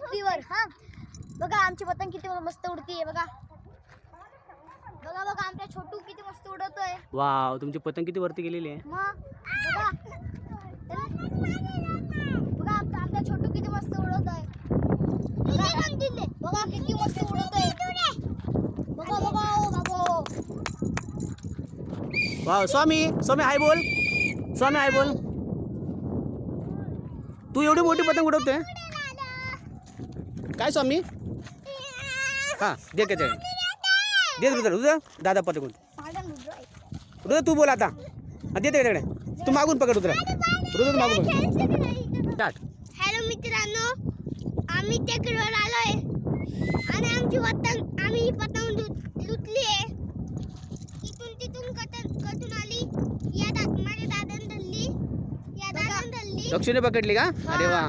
पृथ्वीवर. हा बघा आमची पतंग किती मस्त उडतीये. बघा बघा बघा आमचा छोटू किती मस्त उडवतोय. वाव, तुमची पतंग किती वरती गेलेली आहे. मग बघा बघा आमचा छोटू किती मस्त उडवतोय. बघा किती मस्त उडवतोय. बघा बघा ओ बाबो. वाव, स्वामी स्वामी हाय बोल. स्वामी हाय बोल. तू एवढी मोठी पतंग उडवतोय काय स्वामी? हा दे के दे रुद्र रुद्र दादा पतंग रुद्र तू बोल आता. हा दे तिकडे तू मागून पकड रुद्र. रुद्र तू मागून पकड. स्टार्ट. हॅलो मित्रांनो, आम्ही टेकडीवर आलोय आणि आमची पतंग आम्ही ही पतंग लुटली आहे. इथून तिथून कटून आली. माझ्या दादाने धरली. या दादाने धरली. दक्षिणे पकडली का? अरे वा.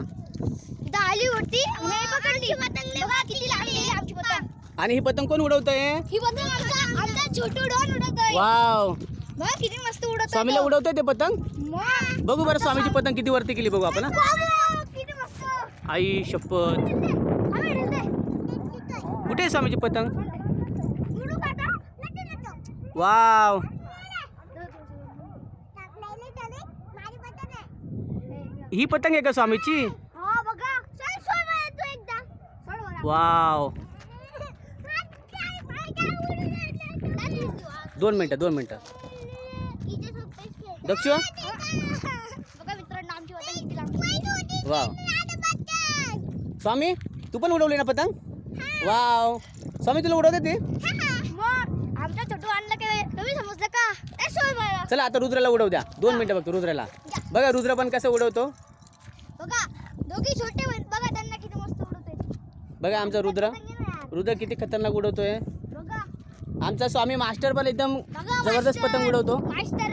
दाली होती मी पकडली. पतंग बघा किती लांब गेली आमची पतंग. आणि ही पतंग कोण उडवतोय? ही पतंग आमचा छोटू डॉन उडवतोय. वाव, बघा किती मस्त उडवतोय. स्वामीला उडवतोय ते पतंग. मग बघू बरं स्वामीची पतंग किती वरती गेली बघू आपण. बाबा, किती मस्त. आई शपथ. आम्ही ढळतोय. कुठे आहे स्वामीची पतंग? उडू का आता? नको. वाव, ही पतंग आहे का स्वामीची? हा बघा. चल सोड मला तू एकदा. सोड मला. वाव. 2 मिनिटं दक्ष. बघा मित्रांनो आमची पतंग किती लांब. वाव. स्वामी तू पण उडवली ना पतंग? वाव. स्वामी तुला उडवते ते? मग आमचा छोटू आणला काय तुम्ही समजलं का? ए सोड मला. चला आता रुद्राला उडव द्या. 2 मिनिटं बघतो रुद्राला. बघा रुद्र पण कसं उडवतो. बघा दोघी छोटे बघा त्यांना किती मस्त उडवतोय. बघा आमचा रुद्र. रुद्र किती खतरनाक उडवतोय. बघा आमचा स्वामी मास्टर पण एकदम बघा जबरदस्त पतंग उडवतो. मास्टर